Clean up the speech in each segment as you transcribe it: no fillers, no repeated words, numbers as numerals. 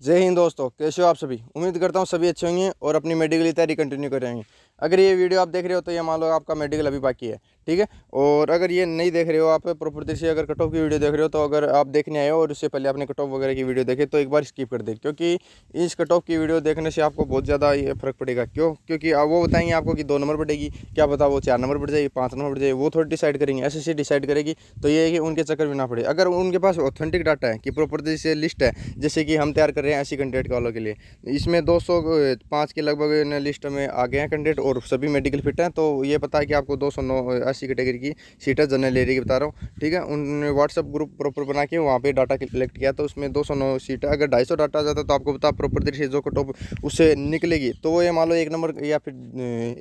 जय हिंद दोस्तों, कैसे हो आप सभी। उम्मीद करता हूँ सभी अच्छे होंगे और अपनी मेडिकल की तैयारी कंटिन्यू कर रहे हैं। अगर ये वीडियो आप देख रहे हो तो ये मान लो आपका मेडिकल अभी बाकी है, ठीक है। और अगर ये नहीं देख रहे हो आप प्रॉपर से, अगर कट ऑफ की वीडियो देख रहे हो, तो अगर आप देखने आए हो और उससे पहले आपने कट ऑफ वगैरह की वीडियो देखे तो एक बार स्किप कर दे, क्योंकि इस कट ऑफ की वीडियो देखने से आपको बहुत ज़्यादा ये फर्क पड़ेगा। क्योंकि वो बताएंगे आपको कि 2 नंबर बढ़ेगी, क्या पता वो 4 नंबर बढ़ जाएगी, 5 नंबर बढ़ जाएगी, वो थोड़ी डिसाइड करेंगे, ऐसे डिसाइड करेगी। तो ये है कि उनके चक्कर में ना पड़े। अगर उनके पास ऑथेंटिक डाटा है कि प्रॉपर से लिस्ट है, जैसे कि हम तैयार कर रहे हैं ऐसी कैंडिडेट वालों के लिए, इसमें 205 के लगभग लिस्ट में आ गए हैं कैंडिडेट और सभी मेडिकल फिट हैं, तो ये पता है कि आपको 209 80 कैटेगरी की सीटें जनरल एरिया की बता रहा हूँ, ठीक है। उन्होंने व्हाट्सअप ग्रुप प्रॉपर बना के वहाँ पे डाटा कलेक्ट किया, तो उसमें 209 सीटें। अगर 250 डाटा आ जाता तो आपको पता प्रॉपर तरीके से जो कट ऑफ उससे निकलेगी, तो वो ये मान लो 1 नंबर या फिर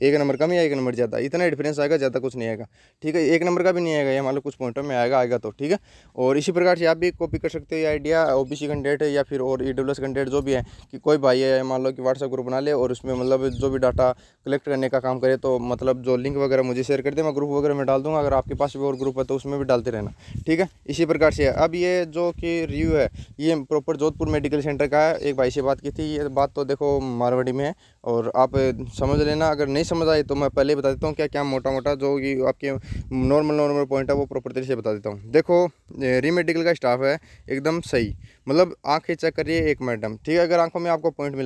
1 नंबर कम या 1 नंबर ज़्यादा, इतना डिफरेंस आएगा, ज़्यादा कुछ नहीं आएगा, ठीक है। 1 नंबर का भी नहीं आएगा, ये मान लो कुछ पॉइंटों में आएगा तो, ठीक है। और इसी प्रकार से आप भी कॉपी कर सकते हो ये आइडिया, ओबीसी कैंडिडेट या फिर और ईडब्ल्यूएस कैंडिडेट जो भी है, कि कोई भाई है मान लो कि व्हाट्सएप ग्रुप बना ले और उसमें मतलब जो भी डाटा कलेक्ट करने का काम करे, तो मतलब जो लिंक वगैरह मुझे शेयर कर दे, मैं ग्रुप वगैरह में डाल दूंगा। अगर आपके पास भी और ग्रुप है तो उसमें भी डालते रहना, ठीक है। इसी प्रकार से अब ये जो कि रिव्यू है ये प्रॉपर जोधपुर मेडिकल सेंटर का है। एक भाई से बात की थी, ये बात तो देखो मारवाड़ी में है और आप समझ लेना। अगर नहीं समझ आई तो मैं पहले बता देता हूँ क्या क्या मोटा मोटा जो कि आपके नॉर्मल पॉइंट है वो प्रॉपर तरीके से बता देता हूँ। देखो, री मेडिकल का स्टाफ है एकदम सही, मतलब आंखें चेक करिए एक मैडम, ठीक है। अगर आंखों में आपको पॉइंट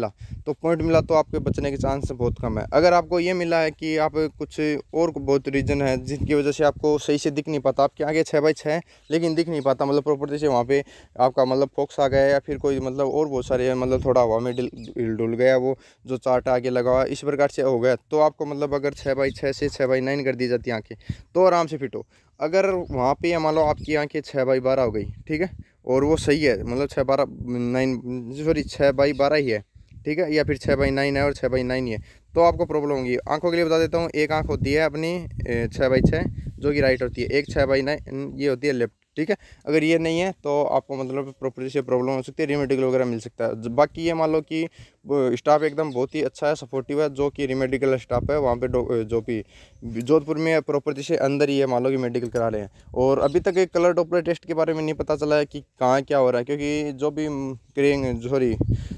मिला तो आपके बचने के चांस बहुत कम है। अगर आपको ये मिला है कि आप कुछ और बहुत रीजन है जिनकी वजह से आपको सही से दिख नहीं पाता, आपके आगे 6x6 लेकिन दिख नहीं पाता, मतलब प्रॉपर्टी से वहाँ पे आपका मतलब फोक्स आ गया है या फिर कोई मतलब और बहुत सारे मतलब थोड़ा हवा में डुल गया, वो जो चार्ट आगे लगा हुआ इस प्रकार से हो गया, तो आपको मतलब अगर 6x6 से 6x9 कर दी जाती आंखें तो आराम से फिट हो। अगर वहाँ पे मान लो आपकी आंखें 6x12 हो गई, ठीक है, और वो सही है, मतलब 6x12 ही है, ठीक है, या फिर 6x9 है और 6x9 ही है, तो आपको प्रॉब्लम होगी। आंखों के लिए बता देता हूँ, एक आंख होती है अपनी 6x6 जो कि राइट होती है, एक 6x9 ये होती है लेफ्ट, ठीक है। अगर ये नहीं है तो आपको मतलब प्रॉपर्टी से प्रॉब्लम हो सकती है, रीमेडिकल वगैरह मिल सकता है। बाकी ये मान लो कि स्टाफ एकदम बहुत ही अच्छा है, सपोर्टिव है, जो कि रीमेडिकल स्टाफ है वहाँ पे जो भी जोधपुर में प्रॉपर्टी से अंदर ही है, मान लो कि मेडिकल करा रहे हैं। और अभी तक एक कलर डॉपलर टेस्ट के बारे में नहीं पता चला है कि कहाँ क्या हो रहा है, क्योंकि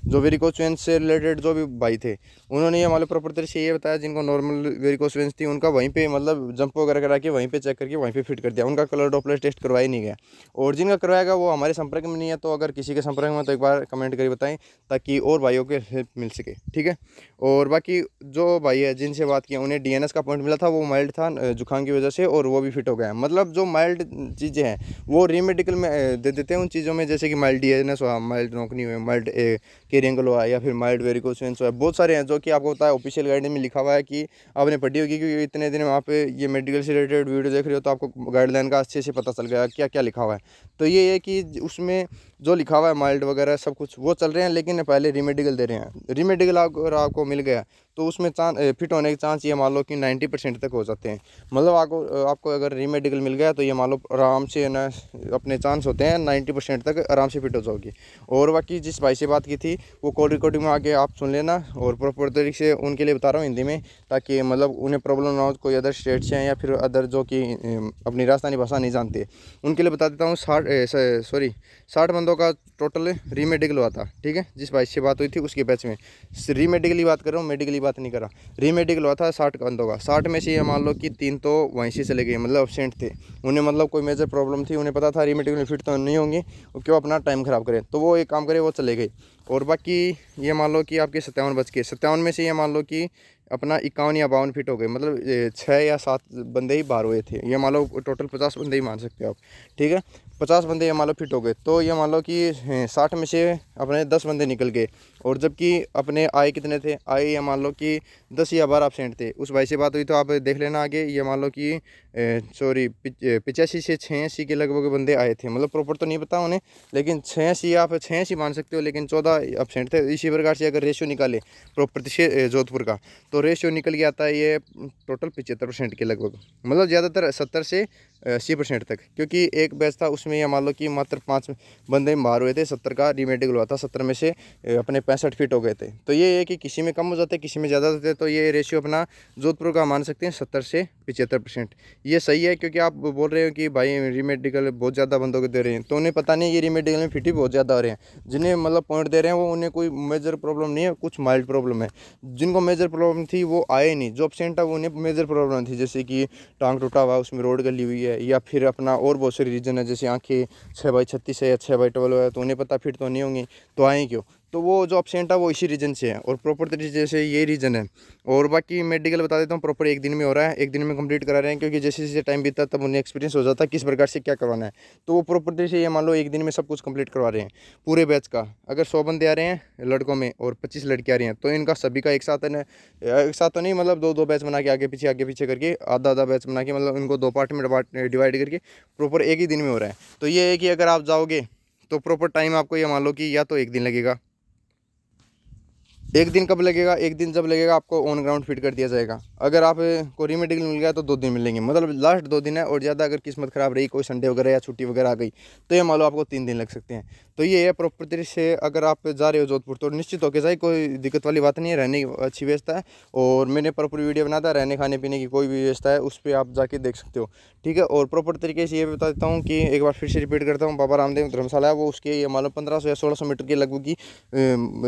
जो वेरिकोस वेन्स से रिलेटेड जो भी भाई थे उन्होंने ये मतलब प्रॉपर तरीके से ये बताया, जिनको नॉर्मल वेरिकोस वेन्स थी उनका वहीं पे मतलब जंप वगैरह करा के वहीं पे चेक करके वहीं पे फिट कर दिया, उनका कलर डॉपलर टेस्ट करवाया नहीं गया। और जिनका करवाएगा वो हमारे संपर्क में नहीं है, तो अगर किसी के संपर्क में तो एक बार कमेंट करके बताएं ताकि और भाइयों को हेल्प मिल सके, ठीक है। और बाकी जो भाई है जिनसे बात किया उन्हें डीएनएस का पॉइंट मिला था, वो माइल्ड था जुकाम की वजह से, और वो भी फिट हो गया। मतलब जो माइल्ड चीज़ें हैं वो रीमेडिकल में दे देते हैं उन चीज़ों में, जैसे कि माइल्ड डीएनएस हुआ, माइल्ड नोकनी हुई, माइल्ड केरियंगल हुआ, या फिर माइल्ड वेरिकोस वेन्स हुआ, बहुत सारे हैं जो कि आपको पता है ऑफिशियल गाइडलाइन में लिखा हुआ है कि आपने पढ़ी होगी, क्योंकि इतने दिन वहाँ पे ये मेडिकल से रिलेटेड वीडियो देख रहे हो तो आपको गाइडलाइन का अच्छे से पता चल गया क्या क्या लिखा हुआ है। तो ये है कि उसमें जो लिखा हुआ है माइल्ड वगैरह सब कुछ वो चल रहे हैं, लेकिन पहले रीमेडिकल दे रहे हैं। रीमेडिकल अगर आपको मिल गया तो उसमें फिट होने के चांस ये मान लो कि 90% तक हो जाते हैं। मतलब आपको अगर रीमेडिकल मिल गया तो ये मान लो आराम से ना अपने चांस होते हैं 90% तक आराम से फिट हो जाओगी। और बाकी जिस भाई से बात की थी वो कॉल रिकॉर्डिंग में आके आप सुन लेना, और प्रॉपर तरीके से उनके लिए बता रहा हूँ हिंदी में, ताकि मतलब उन्हें प्रॉब्लम ना हो। कोई अदर स्टेट से हैं या फिर अदर जो कि अपनी राजस्थानी भाषा नहीं जानते, उनके लिए बता देता हूँ। 60 बंदों का टोटल रीमेडिकल हुआ था, ठीक है। जिस भाई से बात हुई थी उसके बैच में रीमेडिकल ही बात कर रहा हूँ, मेडिकल ही बात नहीं कर रहा। रीमेडिकल हुआ था 60 बंदों का, 60 में से ये मान लो कि 3 तो वहीं से चले गए, मतलब एब्सेंट थे, उन्हें मतलब कोई मेजर प्रॉब्लम थी, उन्हें पता था रीमेडिकल में फिट तो नहीं होंगी, क्यों अपना टाइम ख़राब करें, तो वो एक काम करे वो चले गए। और बाकी ये मान लो कि आपके 57 बच के 57 में से ये मान लो कि अपना 51 या 52 फिट हो गए, मतलब 6 या 7 बंदे ही बाहर हुए थे, ये मान लो टोटल 50 बंदे ही मान सकते हो आप, ठीक है। 50 बंदे ये मान लो फिट हो गए, तो ये मान लो कि 60 में से अपने 10 बंदे निकल गए। और जबकि अपने आए कितने थे, आए ये मान लो कि 10 या 12 एब्सेंट थे। उस भाई से बात हुई तो आप देख लेना आगे, ये मान लो कि 85 से 86 के लगभग बंदे आए थे, मतलब प्रॉपर तो नहीं पता उन्हें, लेकिन 86 आप 86 मान सकते हो, लेकिन 14 एब्सेंट थे। इसी प्रकार से अगर रेशियो निकाले प्रॉपर से जोधपुर का, तो रेशियो निकल के आता है ये टोटल 75% के लगभग, मतलब ज़्यादातर 70 से 80% तक, क्योंकि एक बैच था उसमें ये मान लो कि मात्र 5 बंदे बाहर हुए थे, 70 का रीमेडिकल हुआ था, 70 में से अपने 65 फिट हो गए थे। तो ये है कि किसी में कम हो जाते किसी में ज़्यादा होते, तो ये रेशियो अपना जोधपुर का मान सकते हैं 70 से 75%। ये सही है, क्योंकि आप बोल रहे हो कि भाई रीमेडिकल बहुत ज़्यादा बंदों को दे रहे हैं, तो उन्हें पता नहीं ये रीमेडिकल में फिट ही बहुत ज़्यादा हो रहे हैं। जिन्हें मतलब पॉइंट दे रहे हैं वो उन्हें कोई मेजर प्रॉब्लम नहीं है, कुछ माइल्ड प्रॉब्लम है। जिनको मेजर प्रॉब्लम थी वो आए नहीं, जो एब्सेंट था वो उन्हें मेजर प्रॉब्लम थी, जैसे कि टांग टूटा हुआ, उसमें रोड गली हुई है, या फिर अपना और बहुत सारी रीजन है, जैसे आंखें 6x36 है या 6x12 है, तो उन्हें पता फिट तो नहीं होंगी, तो आए क्यों। तो वो जो एब्सेंट है वो इसी रीजन से है, और प्रॉपर तरीके से ये रीजन है। और बाकी मेडिकल बता देता हूँ, प्रॉपर 1 दिन में हो रहा है, 1 दिन में कंप्लीट करा रहे हैं, क्योंकि जैसे जैसे टाइम बीतता तब उन्हें एक्सपीरियंस हो जाता है किस प्रकार से क्या करवाना है। तो वो प्रॉपर तरीके से ये मान लो 1 दिन में सब कुछ कंप्लीट करवा रहे हैं पूरे बैच का। अगर 100 बंदे आ रहे हैं लड़कों में और 25 लड़कियाँ आ रही हैं, तो इनका सभी का एक साथ तो नहीं, मतलब 2-2 बैच बना के आगे पीछे करके आधा बैच बना के, मतलब इनको 2 पार्ट में डिवाइड करके प्रॉपर 1 ही दिन में हो रहा है। तो ये है कि अगर आप जाओगे तो प्रॉपर टाइम आपको ये मान लो कि या तो 1 दिन लगेगा। 1 दिन कब लगेगा? 1 दिन जब लगेगा आपको ऑन ग्राउंड फिट कर दिया जाएगा। अगर आप को रीमेडिकल मिल गया तो 2 दिन मिलेंगे, मतलब लास्ट 2 दिन है। और ज़्यादा अगर किस्मत ख़राब रही, कोई संडे वगैरह या छुट्टी वगैरह आ गई, तो ये मान लो आपको 3 दिन लग सकते हैं। तो ये है प्रॉपर तरीके से। अगर आप जा रहे हो जोधपुर तो निश्चित होकर जाए, कोई दिक्कत वाली बात नहीं है, रहने की अच्छी व्यवस्था है। और मैंने प्रॉपर वीडियो बना था, रहने खाने पीने की कोई भी व्यवस्था है उस पर आप जाके देख सकते हो, ठीक है। और प्रॉपर तरीके से ये बता देता हूँ कि एक बार फिर से रिपीट करता हूँ, बाबा रामदेव धर्मशाला है वो, उसके ये मान लो 1500 या 1600 मीटर के लगभग की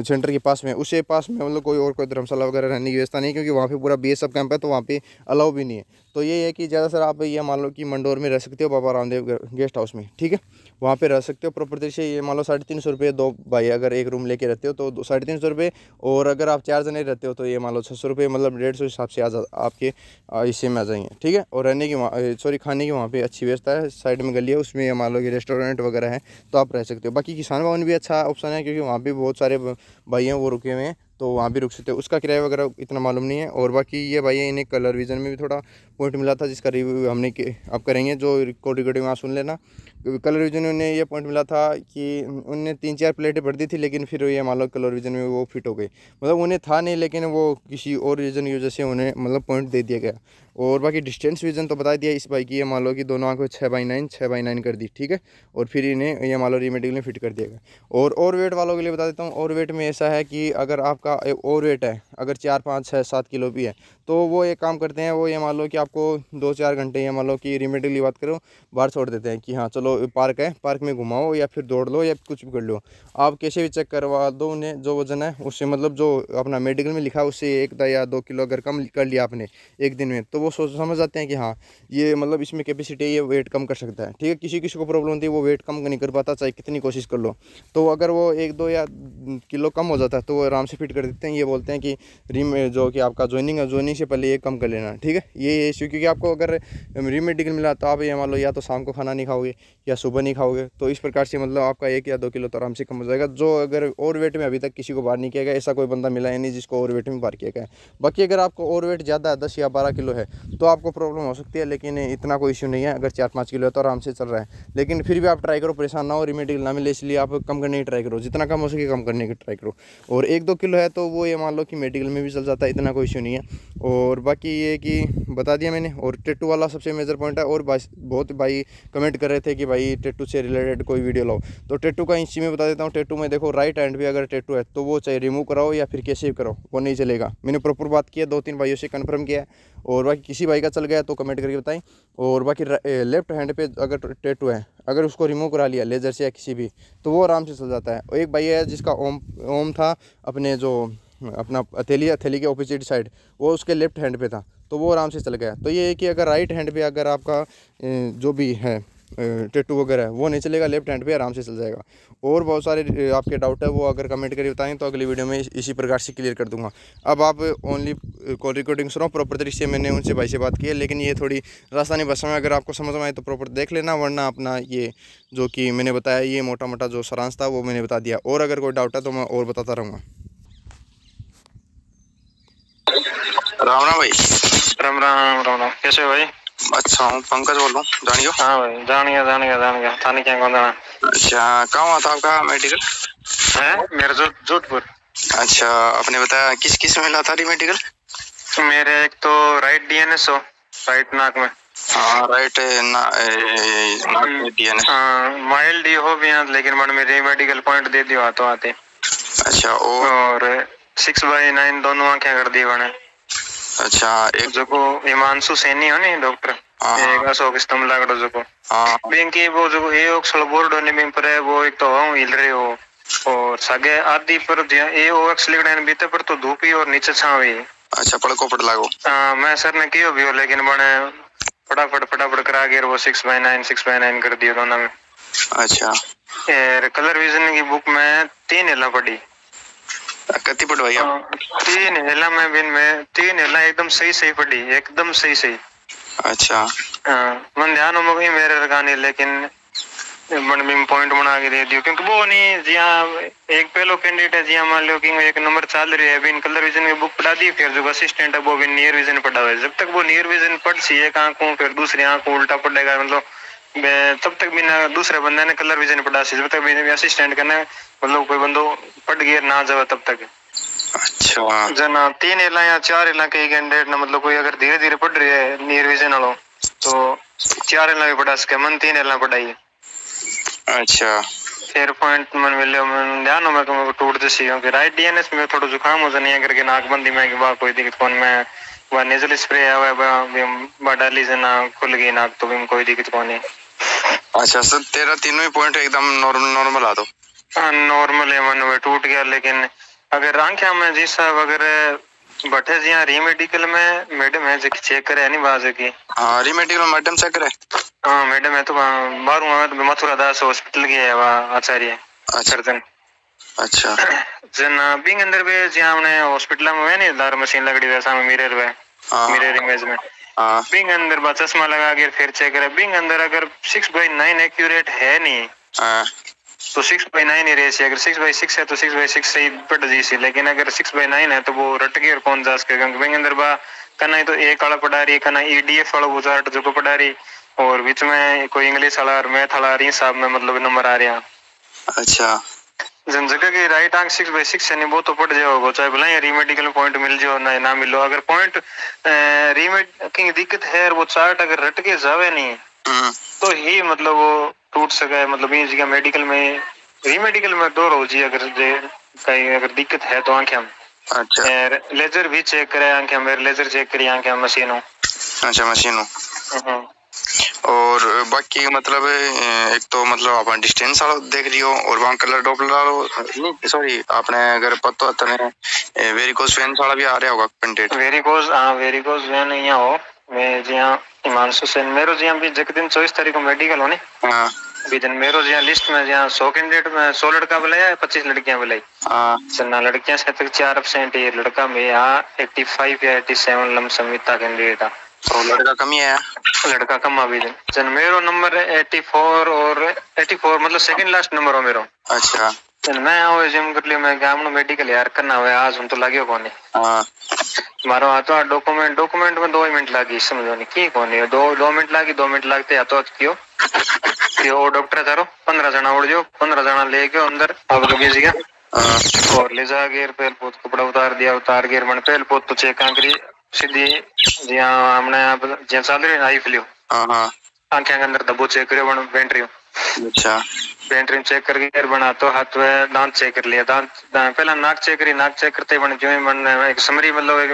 सेंटर के पास में, उसके पास में मतलब कोई धर्मशाला वगैरह रहने की व्यवस्था नहीं, क्योंकि वहाँ पे पूरा BSF कैंप है, तो वहाँ पे अलाउ भी नहीं है। तो ये है कि ज़्यादातर आप ये मान लो कि मंडोर में रह सकते हो, बाबा रामदेव गेस्ट हाउस में, ठीक है, वहाँ पे रह सकते हो प्रॉपर तरीके से। ये मान लो 350 रुपये 2 भाई अगर एक रूम लेके रहते हो तो 350 रुपये, और अगर आप 4 जने रहते हो तो ये मान लो 600 रुपये, मतलब 150 हिसाब से आपके हिस्से में आ जाएंगे, ठीक है। और रहने की खाने की वहाँ पे अच्छी व्यवस्था है, साइड में गली है, उसमें ये मान लो कि रेस्टोरेंट वगैरह है, तो आप रह सकते हो। बाकी किसान भवन भी अच्छा ऑप्शन है, क्योंकि वहाँ पे बहुत सारे भाई हैं वो रुके हुए हैं, तो वहाँ भी रुक सकते हो। उसका किराया वगैरह इतना मालूम नहीं है। और बाकी ये भाई इन्हें कलर विजन में भी थोड़ा पॉइंट मिला था, जिसका रिव्यू हमने आप करेंगे, जो रिकॉर्डिंग में आप सुन लेना। कलर विजन में उन्हें ये पॉइंट मिला था कि उन्हें 3-4 प्लेटें भर दी थी, लेकिन फिर ये मान लो कलर विजन में वो फिट हो गई, मतलब उन्हें था नहीं, लेकिन वो किसी और रीज़न की वजह से उन्हें मतलब पॉइंट दे दिया गया। और बाकी डिस्टेंस विजन तो बता दिया इस भाई की, ये मान लो कि दोनों आंखों 6x9 कर दी, ठीक है। और फिर इन्हें ये मान लो रीमेडिकल में फिट कर दिया गया। और वेट वालों के लिए बता देता हूँ, और वेट में ऐसा है कि अगर आपका और वेट है, अगर 4, 5, 6, 7 किलो भी है, तो वो एक काम करते हैं, वो ये मान लो कि आपको 2-4 घंटे ये मान लो कि रीमेडिकल की बात करो बाहर छोड़ देते हैं कि हाँ चलो पार्क है, पार्क में घुमाओ या फिर दौड़ लो या कुछ भी कर लो। आप कैसे भी चेक करवा दो उन्हें, जो वजन है उससे, मतलब जो अपना मेडिकल में लिखा है उससे 1 या 2 किलो अगर कम कर लिया आपने 1 दिन में, तो वो समझ जाते हैं कि हाँ ये मतलब इसमें कैपेसिटी है, ये वेट कम कर सकता है, ठीक है। किसी को प्रॉब्लम होती है, वो वेट कम नहीं कर पाता चाहे कितनी कोशिश कर लो। तो अगर वो 1-2 या किलो कम हो जाता है तो वो आराम से फिट कर देते हैं। ये बोलते हैं कि जो कि आपका ज्वाइनिंग है, ज्वाइनिंग से पहले ये कम कर लेना, ठीक है। ये इशू, क्योंकि आपको अगर रीमेडिकल मिला तो आप ये मान लो या तो शाम को खाना नहीं खाओगे या सुबह नहीं खाओगे, तो इस प्रकार से मतलब आपका 1 या 2 किलो तो आराम से कम हो जाएगा। जो अगर और वेट में अभी तक किसी को बाहर नहीं किया गया, ऐसा कोई बंदा मिला है नहीं जिसको और वेट में बाहर किया गया है। बाकी अगर आपको और वेट ज़्यादा है, 10 या 12 किलो है, तो आपको प्रॉब्लम हो सकती है, लेकिन इतना कोई इशू नहीं है। अगर 4-5 किलो है तो आराम से चल रहा है, लेकिन फिर भी आप ट्राई करो, परेशान ना हो, रीमेडिकल ना मिले, इसलिए आप कम करने की ट्राई करो, जितना कम हो सके कम करने की ट्राई करो। और 1-2 किलो है तो वो ये मान लो कि मेडिकल में भी चल जाता है, इतना कोई इशू नहीं है। और बाकी ये कि बता दिया मैंने। और टैटू वाला सबसे मेजर पॉइंट है। और बहुत भाई कमेंट कर रहे थे कि भाई टैटू से रिलेटेड कोई वीडियो लाओ, तो टैटू का इंची में बता देता हूँ। टैटू में देखो, राइट हैंड पे अगर टैटू है तो वो चाहे रिमूव कराओ या फिर कैसे भी कराओ, वो नहीं चलेगा। मैंने प्रॉपर बात किया, 2-3 भाइयों से कन्फर्म किया। और बाकी किसी भाई का चल गया तो कमेंट करके बताएं। और बाकी लेफ्ट हैंड पे अगर टैटू है, अगर उसको रिमूव करा लिया लेजर से या किसी भी, तो वो आराम से चल जाता है। और एक भाई है जिसका ओम था, अपने जो अपना हथेली के ऑपोजिट साइड, वो उसके लेफ्ट हैंड पे था, तो वो आराम से चल गया। तो ये है कि अगर राइट हैंड पे अगर आपका जो भी है टैटू वगैरह वो नहीं चलेगा, लेफ्ट हैंड पे आराम से चल जाएगा। और बहुत सारे आपके डाउट है, वो अगर कमेंट करके बताएं तो अगली वीडियो में इसी प्रकार से क्लियर कर दूंगा। अब आप ओनली कॉल रिकॉर्डिंग सुनो, प्रॉपर तरीके से मैंने उनसे भाई से बात की है, लेकिन ये थोड़ी राजस्थानी भाषा में अगर आपको समझ में आए तो प्रॉपर देख लेना, वरना अपना ये जो कि मैंने बताया, ये मोटा मोटा जो सारांश था वो मैंने बता दिया। और अगर कोई डाउट है तो मैं और बताता रहूँगा। राम राम भाई। राम राम राम राम। कैसे हो भाई? अच्छा हूँ, पंकज बोल रहा हूँ, जानियो। हाँ भाई, जान गया थाने क्या कौन जाना। अच्छा, कहाँ हुआ था आपका मेडिकल? है मेरा जोधपुर। अच्छा, आपने बताया किस में मिला था मेडिकल? मेरे एक तो राइट DNS हो, राइट नाक में। हाँ राइट ना नाक में दिया ने। हाँ माइल्ड ही हो भी हैं, लेकिन मन में रेमेडिकल पॉइंट दे दियो हाथों हाथे। अच्छा और 6/9 दोनों आंखें कर दी बने। अच्छा एक जो को हिमांशु सैनी हो नहीं डॉक्टर, एक अशोक स्तंभ लागड़ो जो को बैंक की वो जो ये ऑक्सल बोर्ड होने में पर है वो एक तो हम हिल रहे हो और सगे आदि पर ये ओएक्स लिखने बीते पर तो धूप ही और नीचे छाव ही। अच्छा पड़को पड़ लागो। मैं सर ने कियो भी हो, लेकिन बने फटाफट करा के वो 6/9 कर दिया दोनों में। अच्छा कलर विजन की बुक में 3 हेला पड़ी। कति पढ़वाई आप? 3 हेला में बिन में 3 हेला एकदम सही पड़ी, एकदम सही। अच्छा मन ध्यान हो गई मेरे लगाने, लेकिन मन में पॉइंट बना के दे दियो क्योंकि वो नहीं जिया एक पहलो कैंडिडेट है जिया मान लो कि एक नंबर चल रही है बिन कलर विजन की बुक पढ़ा दी, फिर जो असिस्टेंट है वो भी नियर विजन पढ़ा हुआ है। जब तक वो नियर विजन पढ़ सी एक आंखों फिर दूसरी आंखों उल्टा पड़ेगा, मतलब तब तक बिना दूसरे बंदे ने कलर विजन पढ़ा सी, जब तक भी असिस्टेंट करने मतलब कोई बंदो पढ़ गया ना जावे तब तक। अच्छा जना 3 हेला या 4 हेला कई कैंडिडेट ना मतलब कोई अगर धीरे धीरे पढ़ रही है नियर विजन वालों तो 4 हेला भी पढ़ा सके, मन 3 हेला पढ़ाई। अच्छा फिर पॉइंट मन मिले मन ध्यान हो मैं टूट जैसी क्योंकि राइट डीएनएस में थोड़ा जुकाम हो जाने करके नाकबंदी में बा कोई दिक्कत कौन में वह नेजल स्प्रे है वह डाली से ना खुल गई नाक तो भी कोई दिक्कत कौन है। अच्छा सर तेरा तीनों ही पॉइंट एकदम नॉर्मल आ दो। हाँ नॉर्मल है मन टूट गया, लेकिन अगर आंखें में जी साहब अगर बैठे जी रीमेडिकल में मैडम है जो चेक करे नहीं बाज की। हाँ रीमेडिकल में मैडम चेक करे। हाँ मैडम है तो बारू मथुरा दास हॉस्पिटल की है वहाँ आचार्य सर्जन। अच्छा जना बिंग अंदर पे जी हमने हॉस्पिटल में नहीं दार मशीन लगड़ी वैसा में मिरर में मिरर इमेज में बिंग अंदर बा चश्मा लगा के फिर चेक करे बिंग अंदर अगर 6/9 एक्यूरेट है नहीं तो 6/9 ही रही, अगर 6/6 है तो 6/6 से ही पड़ जी सी, लेकिन अगर 6/9 है तो वो रट के और कौन जा सके क्योंकि बिंग अंदर बा कना तो एक वाला पढ़ा रही कना ईडीएफ वाला वो चार्ट जो को पढ़ा रही और बीच में कोई इंग्लिश वाला और मैथ वाला हिसाब में मतलब नंबर आ रहा। अच्छा जन जगह की राइट आंख 6/6 से नहीं वो तो पड़ जाओगे चाहे भला रीमेडिकल में पॉइंट मिल जाओ ना मिलो, अगर पॉइंट रीमेड की दिक्कत है वो चार्ट अगर रट के जावे नहीं तो ही मतलब वो टूट सके, मतलब ये जगह मेडिकल में रीमेडिकल में दो रोजी अगर कहीं अगर दिक्कत है तो आंखें। अच्छा लेजर भी चेक करे आंखें मेरे लेजर चेक करी आंखें मशीनों। अच्छा मशीनों और बाकी मतलब एक तो मतलब अपन डिस्टेंस वाला देख लियो और वहां कलर डॉपलर वाला नहीं सॉरी आपने अगर पता तने वेरिकोस वेन्स वाला भी आ रहा होगा कंटेंट वेरिकोस वेन यहाँ हो मैं जिया हिमांशु सेन मेरो जिया भी जक दिन 24 तारीख को मेडिकल होने भी दिन मेरो जिया लिस्ट में जिया 100 कैंडिडेट में 100 लड़का बुलाया 25 लड़कियां बुलाई। सन्ना लड़कियां से तक 4% ये लड़का में यहाँ 85 या 87 लमसम इतना कैंडिडेट है तो लड़का कम ही है, लड़का कम अभी जन मेरो नंबर है 84 और 84 मतलब सेकंड लास्ट नंबर हो मेरो। अच्छा जन मैं आओ जिम कर लियो मैं गामनो मेडिकल यार करना हुआ आज हम तो लाग्यो कोनी। हां मारो हाथों डॉक्यूमेंट में 2 मिनट लागी समझो नहीं की कोनी 2 मिनट लागी 2 मिनट लागते हाथों कियो कि वो डॉक्टर थारो 15 जना उड़ जो 15 जना ले गयो अंदर अब तो बेच गया और ले जा गेर पेल पोत कपड़ा उतार गेर मन पेल पोत तो चेक करी सीधी जिया हमने अब जे चल रही आई फिलियो आंखें के अंदर दबो चेक करियो बन पेंट्री। अच्छा पेंट्री चेक करके बना तो हाथ में दांत चेक कर लिया दांत पहला नाक चेक करी नाक चेक करते बन जो मन एक समरी मतलब एक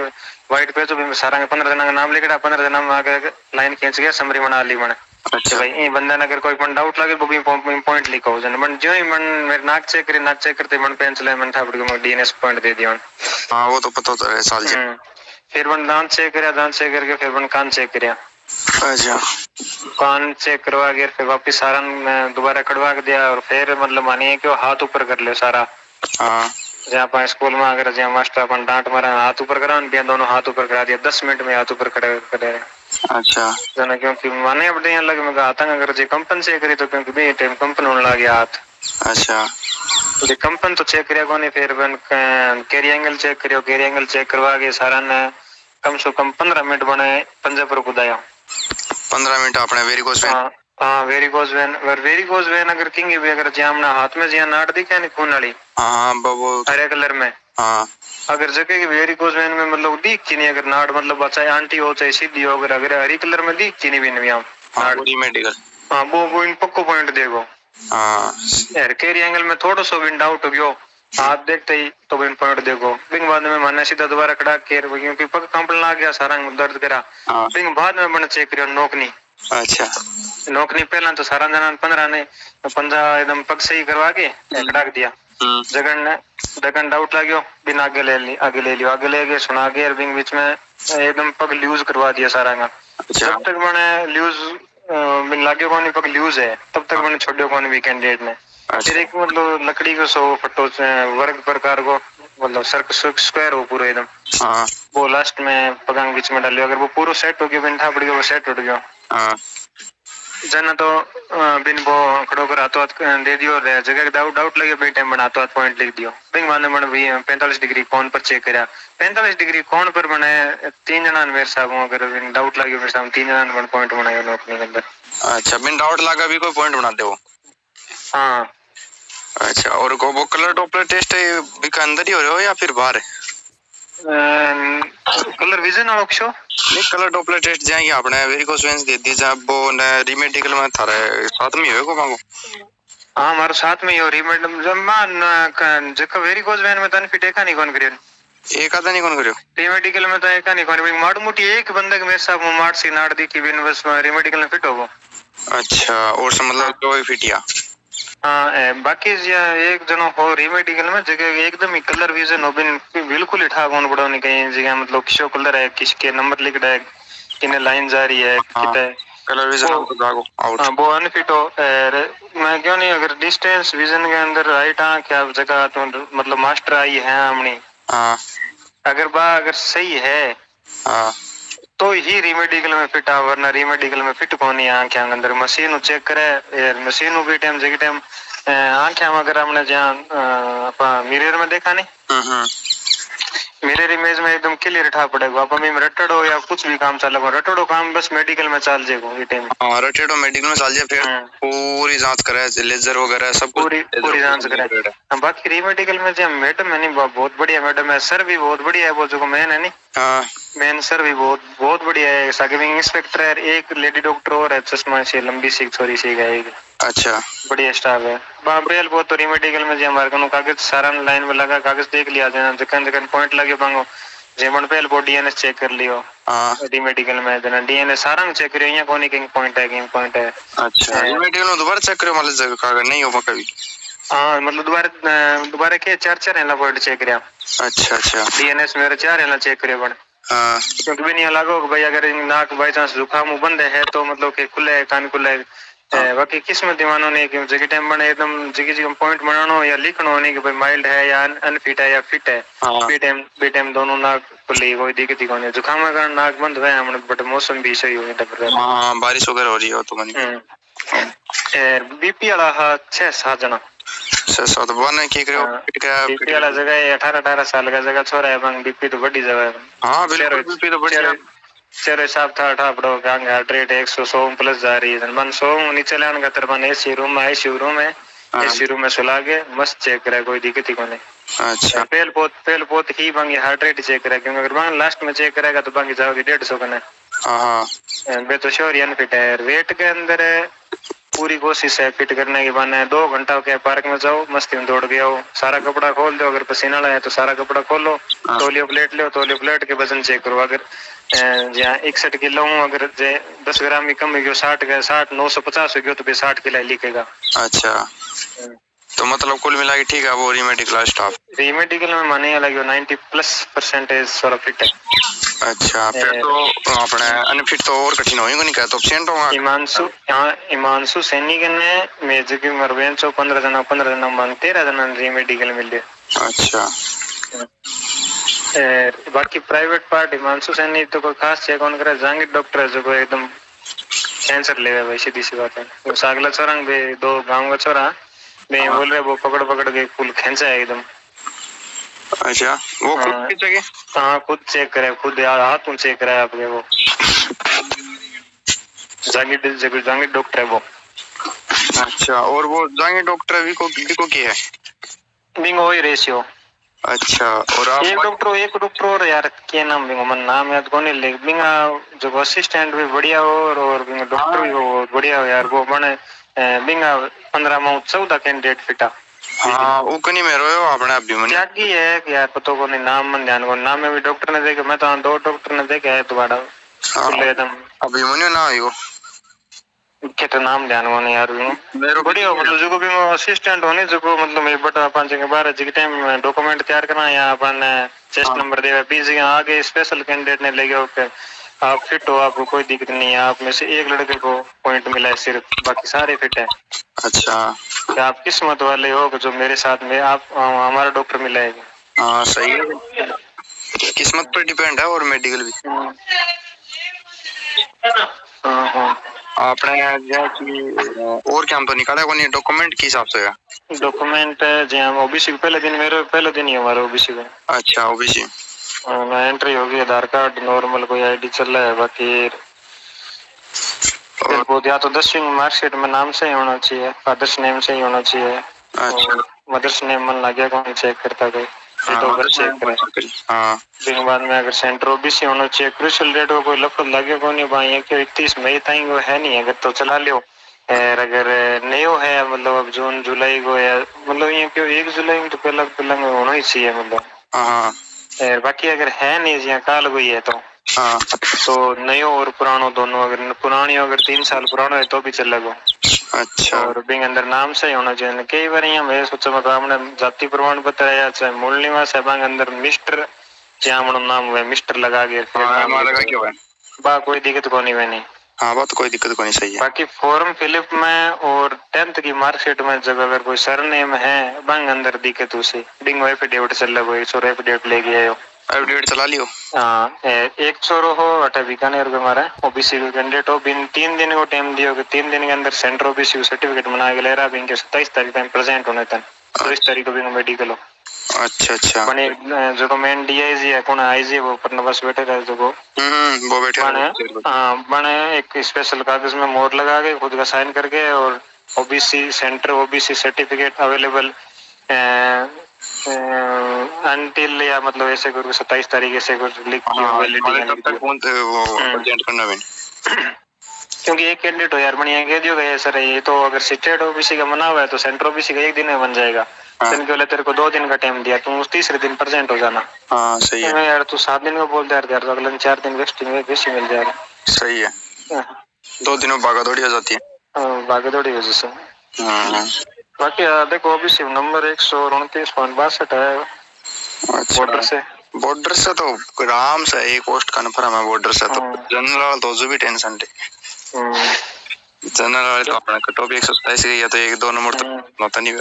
व्हाइट पेज पे सारा 15 जना का नाम लिखड़ा 15 जना में आगे लाइन खींच के समरी बना ली बन। अच्छा भाई ये बंदा अगर कोई पण डाउट लगे वो भी पॉइंट लिखो जन मन जो ही मन मेरे नाक चेक करते मन पेंसिल मन था पड़ डीएनएस पॉइंट दे दियो। हां वो तो पता होता है साल से फिर वन दांत चेक करके फिर वन कान चेक करया। अच्छा कान चेक करवा के फिर वापस सारा दोबारा कटवा के दिया और फिर मतलब मानिए कि हाथ ऊपर कर ले सारा। हाँ जहाँ पर स्कूल में अगर जहाँ मास्टर अपन डांट मारा हाथ ऊपर करा दिया दोनों हाथ ऊपर करा दिया 10 मिनट में हाथ ऊपर खड़े करे। अच्छा जना क्योंकि माने अब यहाँ लगे मैं आतंक अगर जो कंपन चेक करी तो क्योंकि बे टाइम कंपन होने लग गया हाथ। अच्छा तो कंपन तो चेक करिया कोनी फिर कैरी एंगल चेक करियो कैरी एंगल चेक करवा के सारा ने कम से कम 15 मिनट बने पंजे पर कुदाया 15 मिनट आपने वेरिकोस वेन। हाँ वेरिकोस वेन अगर किंग भी अगर जामना हाथ में जिया नाट दिखे नहीं खून वाली। हाँ वो हरे कलर में हाँ अगर जगह की वेरिकोज वेन में मतलब दिख की नहीं, अगर नाड़ मतलब चाहे आंटी हो चाहे सीधी हो, अगर हरी कलर में दिख की नहीं भी नहीं नाड़ मेडिकल। हाँ वो इन पक्को पॉइंट देखो। हाँ यार केरी एंगल में थोड़ा सा विंड आउट हो गयो, आप देखते ही तो विंड पॉइंट देखो। बिंग बाद में माने सीधा दोबारा खड़ा केर क्योंकि पग कंपन लग गया सारा दर्द करा। बिंग बाद में मैंने चेक करियो नोकनी। अच्छा नोकनी पहला तो सारा जना 15 ने पंजा एकदम पग सही करवा के खड़ा दिया। जगन ने जगन डाउट लाग्यो बिन आगे ले लियो आगे ले गए सुना के बिंग बीच में एकदम पग लूज करवा दिया सारा का। जब तक मैंने लूज बिन लाग्यो कोनी पग लूज है तब तक मैंने छोड़ियो कोनी भी कैंडिडेट ने। फिर एक मतलब लकड़ी को 100 फटो वर्ग प्रकार को मतलब सर्कल स्क्वायर हो पूरा एकदम। वो लास्ट में पगंग बीच में डालियो, अगर वो पूरा सेट हो गया बिन था पड़ गया वो सेट उठ गया। जना तो बिन वो खड़ो कर हाथों हाथ दे दियो जगह डाउट लगे बे टाइम बना हाथों हाथ पॉइंट लिख दियो। बिंग माने मन भी 45 डिग्री कोण पर चेक करा। 45 डिग्री कोण पर बने 3 जना मेरे साहब अगर बिन डाउट लगे मेरे साहब 3 जना पॉइंट बनायो नौकरी के अंदर। अच्छा बिन डाउट लगा भी कोई पॉइंट बना दे वो। हाँ अच्छा और वो कलर डॉपलर टेस्ट है बिका अंदर ही हो रहे हो या फिर बाहर है? कलर विजन और ऑप्शन नहीं कलर डॉपलर टेस्ट जाएंगे आपने वेरिकोस वेन्स दे दी जब वो रीमेडिकल में था साथ में होएगा बांगो। हाँ हमारे साथ में ही हो रीमेडिकल जब मान जका वेरिकोस वेन में तन फिट एका नहीं कौन करियो एक आधा नहीं कौन करियो रीमेडिकल में तो एका नहीं कौन माड़ मोटी एक बंदे के मेरे साथ माड़ सी नाड़ दी की बिन बस रीमेडिकल में फिट होगो। अच्छा और सब मतलब दो ही फिटिया। हाँ बाकी एक जनो हो रीमेडिकल में जगह एकदम ही कलर विजन हो बिन बिल्कुल ही ठा कौन पड़ो नहीं कहीं जगह मतलब किसो कलर है किसके नंबर लिख रहा है किने लाइन जा रही है किते कलर विजन आउट। हाँ वो अनफिट हो मैं क्यों नहीं अगर डिस्टेंस विजन के अंदर राइट क्या जगह तो मतलब मास्टर आई है हमने अगर सही है तो ही रीमेडिकल में फिट आ वरना रीमेडिकल में फिट कौन है आंखें अंदर मशीन चेक करे मशीन भी टाइम जगह टाइम आंखें अगर हमने जहाँ मिरर में देखा नहीं मिरर इमेज में एकदम क्लियर ठा पड़ेगा आप में रटड़ो या कुछ भी काम चलेगा रटड़ो काम बस मेडिकल में चल जाएगा ये टाइम। हां रटड़ो मेडिकल में चल जाए फिर पूरी जांच करे लेजर वगैरह सब पूरी जांच करे। बाकी रीमेडिकल में जो मैडम है नहीं बहुत बढ़िया मैडम है सर भी बहुत बढ़िया है वो जो मैन है नहीं। हां मैन सर भी बहुत बढ़िया है सागिविंग इंस्पेक्टर है एक लेडी डॉक्टर और है चश्मा से लंबी सी छोरी सी है। अच्छा बढ़िया स्टाफ है बाबेल वो तो रीमेडिकल में जो हमारे को कागज सारा लाइन में लगा कागज देख लिया जाना जकन पॉइंट लगे पांगो जेमन पहल वो डीएनए चेक कर लियो। रीमेडिकल में जना डीएनए सारा चेक करियो यहां कोनी किंग पॉइंट है। अच्छा रीमेडिकल में दोबारा चेक करियो मतलब जगह कागज नहीं हो कभी। हां मतलब दोबारा के चार है ना पॉइंट चेक करिया। अच्छा डीएनए मेरे 4 है ना चेक करियो बन। क्योंकि भी नहीं लगो भाई अगर नाक बाई चांस जुकाम बंद है तो मतलब के खुले कान खुले बाकी किस्मत दीवानों ने कि जगह टाइम बने एकदम जगह पॉइंट बनानो या लिखना होने कि भाई माइल्ड है या अनफिट है या फिट है बी टाइम दोनों नाक खुली कोई दिक्कत ही नहीं जुकाम का कारण नाक बंद हुए हमने बट मौसम भी सही हुई है। हां बारिश वगैरह हो रही हो तो मनी बीपी वाला 6-7 जना 6-7 बने की करो बीपी वाला जगह 18 साल का जगह छोरा है बंग बीपी तो बड़ी जगह है। हां बिल्कुल बीपी तो बढ़िया चेहरे साफ था ठापड़ो गांग हार्ट रेट 100 प्लस जा रही है मन 100 नीचे लाने का तरफ एसी रूम में एसी रूम में सुला के मस्त चेक करे कोई दिक्कत ही नहीं। अच्छा पहल पोत ही बांगी हार्ट रेट चेक करे क्योंकि अगर बांग लास्ट में चेक करेगा तो बांगी जाओगी 150 का ना बे तो श्योर अनफिट है। वेट के अंदर पूरी कोशिश है फिट करने की बहाने 2 घंटा के पार्क में जाओ मस्ती में दौड़ के आओ सारा कपड़ा खोल दो अगर पसीना आया तो सारा कपड़ा खोलो तौलियो प्लेट लो तौलियो प्लेट के वजन चेक करो अगर जहाँ 61 किलो हूँ अगर 10 ग्राम भी कम हो गया 60 950 हो गया तो 60 किलो लिखेगा। अच्छा तो मतलब कुल मिला के ठीक है वो रीमेडिकल स्टाफ रीमेडिकल में माने लगे 90+% सारा फिट है। अच्छा फिर तो अपने अनफिट तो और कठिन होएगा नहीं कहता ऑप्शन होगा हिमांशु सैनिक ने मेजर की मरवेन 15 जना मांग 13 जना रीमेडिकल मिल गए। अच्छा बाकी प्राइवेट पार्ट हिमांशु सैनी तो कोई खास चेक ऑन करे जांगिर डॉक्टर है जो को एकदम कैंसर ले भाई सीधी सी बात है वो सागला छोरंग बे 2 गांव का छोरा बे बोल रहे वो पकड़ के फुल खींचा है एकदम। अच्छा वो खुद चेक हां खुद चेक करे खुद हाथ चेक करे आपके वो जांगिर डॉक्टर है वो। अच्छा और वो जांगिर डॉक्टर भी को की है बिंग वही रेशियो अच्छा। और आप एक डॉक्टर और यार क्या नाम बिंगो मन नाम याद कोनी ले बिंगा जो असिस्टेंट भी बढ़िया हो और बिंगा डॉक्टर भी बहुत बढ़िया हो यार वो बने बिंगा 15 में 14 कैंडिडेट फिटा। हाँ वो कनी में रोयो अपने अभिमन्यु त्यागी है कि यार पतो को नहीं नाम मन ध्यान को नाम में भी डॉक्टर ने देखे मैं तो 2 डॉक्टर ने देखे है तुम्हारा खुले एकदम अभिमन्यु ना आयो कितना नाम ध्यान को नहीं यार मेरे बढ़िया मतलब जो को भी असिस्टेंट होने जो को मतलब मेरे बटा अपन के 12 जी टाइम डॉक्यूमेंट तैयार करना या अपन चेस्ट नंबर देवे पीजी आगे स्पेशल कैंडिडेट ने ले गए ओके आप फिट हो आपको कोई दिक्कत नहीं है आप में से एक लड़के को पॉइंट मिला है सिर्फ बाकी सारे फिट है। अच्छा तो आप किस्मत वाले हो जो मेरे साथ में आप हमारा डॉक्टर मिला है। हाँ सही है किस्मत पर डिपेंड है और मेडिकल भी आपने और क्या तो निकाला कोनी डॉक्यूमेंट के हिसाब से डॉक्यूमेंट जी हम ओबीसी पहले दिन मेरे पहले दिन ही हमारा ओबीसी का। अच्छा ओबीसी एंट्री होगी आधार कार्ड नॉर्मल कोई आईडी चल रहा है बाकी बहुत या तो 10वीं मार्कशीट में नाम से ही होना चाहिए फादर्स नेम से ही होना चाहिए। अच्छा मदर्स नेम मन लगे कौन चेक करता कोई दिन बाद में अगर सेंटर ओबीसी होना चाहिए क्रूशियल डेट को कोई लफड़ लगे को नहीं भाई क्यों 31 मई तक वो है नहीं अगर तो चला लियो अगर नयो है मतलब अब जून जुलाई को है मतलब ये क्यों 1 जुलाई में तो पहला होना ही चाहिए मतलब बाकी अगर है नहीं या काल कोई है तो तो नयो और पुरानो दोनों अगर पुरानी अगर 3 साल पुरानो है तो भी चलेगा। अच्छा और बिंग अंदर नाम से ही होना चाहिए कई बार यहाँ मैं सोचा मतलब हमने जाति प्रमाण पत्र है चाहे मूल निवास है बांग अंदर मिस्टर जहाँ नाम हुआ मिस्टर लगा के बा कोई दिक्कत को नहीं बनी। हाँ बात कोई दिक्कत को नहीं सही है बाकी फॉर्म फिलअप में और 10th की मार्कशीट में जब अगर कोई सरनेम है बांग अंदर दिक्कत उसे बिंग एफिडेविट चल रहा है सो एफिडेविट लेके आयो एफिडेविट चला लियो। हाँ एक छोरो हो अठा बीकानेर को हमारा ओबीसी कैंडिडेट हो बिन 3 दिन को टाइम दियो कि 3 दिन के अंदर सेंटर ओबीसी सर्टिफिकेट बना के ले रहा बिन के 27 तारीख टाइम प्रेजेंट होने तक 23 तारीख को बिन मेडिकल हो। अच्छा अच्छा बने जो मेन डीआईजी है कौन आईजी वो पर बस बैठे रहे जो वो बैठे बने एक स्पेशल कागज में मोहर लगा के खुद का साइन करके और OBC centre OBC certificate available until या मतलब ऐसे कुछ 27 तारीख से कुछ लिख क्योंकि एक कैंडिडेट हो यार बढ़िया कह दियो गया सर ये तो अगर स्टेट ओबीसी का मना हुआ है तो सेंटर ओबीसी का 1 दिन में बन जाएगा। इनके वाले तेरे को 2 दिन का टाइम दिया तुम उस तीसरे दिन प्रेजेंट हो जाना। हाँ सही है यार तू 7 दिन को बोल दे यार तो अगले 4 दिन वेस्टिंग में बेसी मिल जाएगा। सही है 2 दिनों भागा दौड़ी हो जाती है भागा दौड़ी वजह से। बाकी देखो ओबीसी नंबर 129.62 है बॉर्डर से तो आराम से एक पोस्ट कन्फर्म है बॉर्डर से तो जनरल तो जो भी टेंशन है जनरल तो अपना कटो भी 127 गई है तो 1-2 नंबर तो होता नहीं है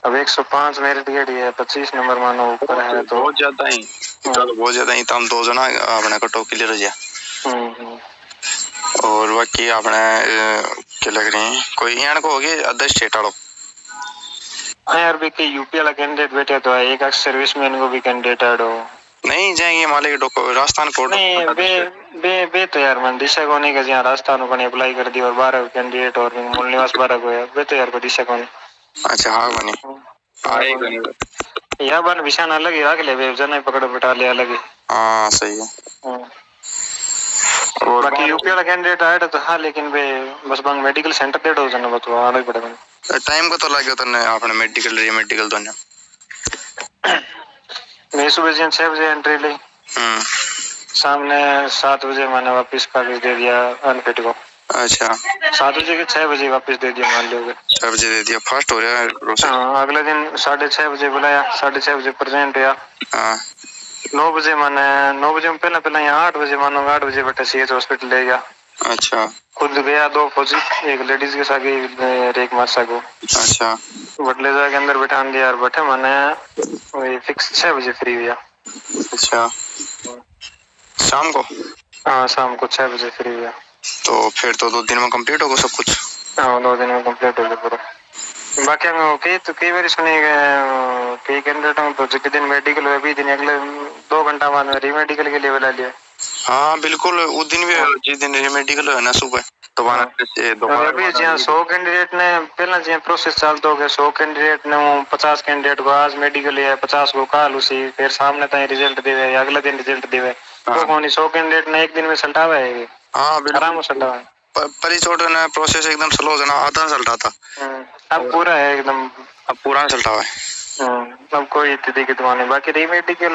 अब 105 मेरिट गेट है 25 नंबर मानो ऊपर है तो बहुत ज्यादा ही चलो बहुत ज्यादा ही तो हम 2 जना अपना कटो क्लियर हो जाए और बाकी अपने क्या लग रही है कोई यहाँ को होगी अदर स्टेट वालों हाँ यार भी यूपी वाला कैंडिडेट बैठे तो एक सर्विसमैन को भी कैंडिडेट ऐड हो नहीं जाएंगे माले राजस्थान कोर्ट नहीं बे तो यार मन दिशा को नहीं कर राजस्थान को अप्लाई कर दी और 12 कैंडिडेट और मूल निवास 12 को है बे तो यार को दिशा को नहीं। अच्छा हाँ बनी यार बन विशान अलग ही रख ले बे जना पकड़ बैठा ले अलग ही। हाँ सही है और बाकी यूपी वाला कैंडिडेट आया तो हाँ लेकिन बे बस बंग मेडिकल सेंटर डेट हो जाना बतो आना ही पड़ेगा टाइम को तो लगे तने आपने मेडिकल रीमेडिकल दोनों मैं सुबह 6 बजे एंट्री ली सामने 7 बजे मैंने वापस कागज दे दिया अनफिट को। अच्छा 7 बजे के 6 बजे वापस दे दिया मान लो 6 बजे दे दिया फास्ट हो रहा है। हाँ अगले दिन 6:30 बजे बुलाया 6:30 बजे प्रेजेंट हुआ। 9 बजे मैंने 9 बजे में पहले यहाँ 8 बजे मानो 8 बजे बेटा सीएच हॉस्पिटल ले गया। अच्छा खुद गया 2 फौजी एक लेडीज के साथ एक मासा को। अच्छा बटले जाके अंदर बैठा दिया यार बैठे मैंने फिक्स 6 बजे फ्री हुआ। अच्छा शाम को हाँ शाम को 6 बजे फ्री हुआ तो फिर तो 2 दिन में कंप्लीट होगा सब कुछ। हाँ 2 दिन में कंप्लीट हो गया पूरा। बाकी हम कई बार सुने कई कैंडिडेट तो जिस दिन मेडिकल हुआ भी दिन अगले 2 घंटा बाद रीमेडिकल के लिए बुला लिया। हाँ बिल्कुल उस दिन भी जिस दिन रीमेडिकल है ना सुबह दोबारा अभी जहाँ 100 कैंडिडेट ने पहला जहाँ प्रोसेस चलता हो गया 100 कैंडिडेट ने 50 कैंडिडेट को आज मेडिकल है 50 को काल उसी फिर सामने तक रिजल्ट देवे अगले दिन रिजल्ट देवे तो कौन 100 कैंडिडेट ने एक दिन में सल्टावा है। हाँ आराम से सल्टावा पहली छोटे ने प्रोसेस एकदम स्लो जना आधा सल्टा था अब पूरा है एकदम अब पूरा सल्टा है। अब कोई इतनी दिक्कत नहीं बाकी रीमेडिकल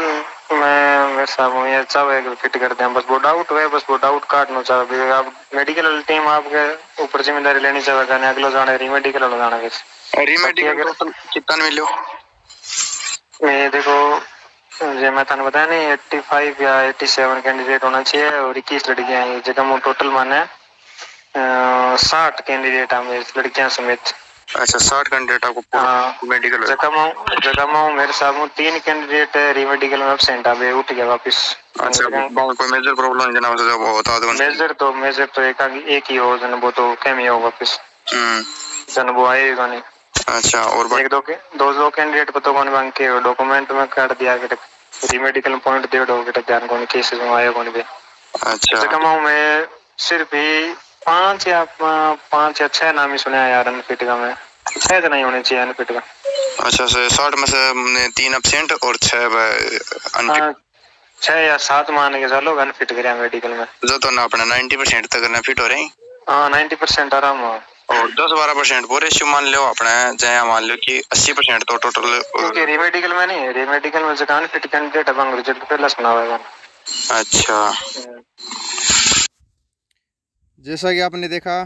में वैसा वो ये चाहे फिट करते हैं बस वो डाउट है बस वो डाउट काटना चाहे आप मेडिकल टीम आपके ऊपर जिम्मेदारी लेनी चाहिए कहने अगला जाने रीमेडिकल वाला जाना बस रीमेडिकल कितना मिलो मैं देखो जो मैं थाने बताया नहीं 85 या 87 कैंडिडेट होना चाहिए और 21 लड़कियां हैं जगह टोटल माने 60 कैंडिडेट हैं लड़कियां समेत। अच्छा 60 कैंडिडेट आपको मेडिकल जगह में मेरे सामने 3 कैंडिडेट रीमेडिकल में एब्सेंट है उठ गया वापस। अच्छा कोई मेजर प्रॉब्लम जना जब होता तो मेजर तो एक ही हो जन वो तो कम ही हो वापस जन वो आएगा नहीं। अच्छा और एक दो कैंडिडेट को तो कौन मांग के डॉक्यूमेंट में काट दिया कि रीमेडिकल पॉइंट दे दो कि ध्यान कौन केसेस में आया कौन भी। अच्छा जगह में सिर्फ ही 5 या 6 नाम ही सुने यार अनफिट का में 6 तो नहीं होने चाहिए अनफिट का। अच्छा से 60 में से 3 एब्सेंट और 6 अनफिट 6 या 7 मान के चलो अनफिट करें मेडिकल में जो तो ना अपना 90% तक करना फिट हो रहे हैं। हाँ 90% आराम हो और 10-12% वो रेशियो मान लो अपने जहाँ मान लो कि 80% तो टोटल क्योंकि रीमेडिकल में नहीं रीमेडिकल में जगह अनफिट कैंडिडेट अब रिजल्ट पहले सुना हुआ। अच्छा जैसा कि आपने देखा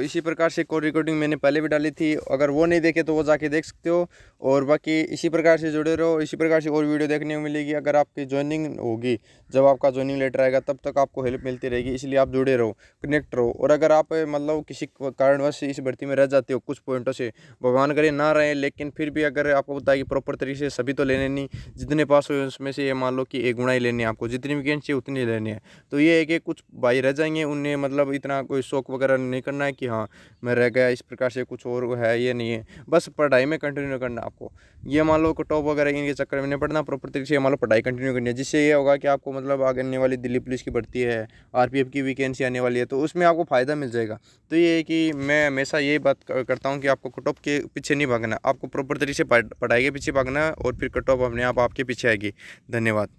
इसी प्रकार से कोड रिकॉर्डिंग मैंने पहले भी डाली थी अगर वो नहीं देखे तो वो जाके देख सकते हो और बाकी इसी प्रकार से जुड़े रहो इसी प्रकार से और वीडियो देखने को मिलेगी। अगर आपकी ज्वाइनिंग होगी जब आपका ज्वाइनिंग लेटर आएगा तब तक आपको हेल्प मिलती रहेगी इसलिए आप जुड़े रहो कनेक्ट रहो। और अगर आप मतलब किसी कारणवश इस भर्ती में रह जाते हो कुछ पॉइंटों से भगवान करे ना रहे लेकिन फिर भी अगर आपको पता है कि प्रॉपर तरीके से सभी तो लेने नहीं जितने पास हुए उसमें से ये मान लो कि 1 गुना ही लेने आपको जितनी वैकेंसी उतनी लेनी है। तो ये है कि कुछ भाई रह जाएंगे उन्हें मतलब इतना कोई शौक वगैरह नहीं करना है कि हाँ मैं रह गया इस प्रकार से कुछ और है ये नहीं है बस पढ़ाई में कंटिन्यू करना आपको। ये मान लो टॉप वगैरह इनके चक्कर में नहीं पड़ना प्रॉपर तरीके से मान लो पढ़ाई कंटिन्यू करनी है जिससे ये होगा कि आपको मतलब आगे आने वाली दिल्ली पुलिस की भर्ती है आरपीएफ की वैकेंसी आने वाली है तो उसमें आपको फ़ायदा मिल जाएगा। तो ये है कि मैं हमेशा यही बात करता हूँ कि आपको कट ऑफ के पीछे नहीं भागना आपको प्रॉपर तरीके से पढ़ाई के पीछे भागना और फिर कट ऑफ अपने आप आपके पीछे आएगी। धन्यवाद।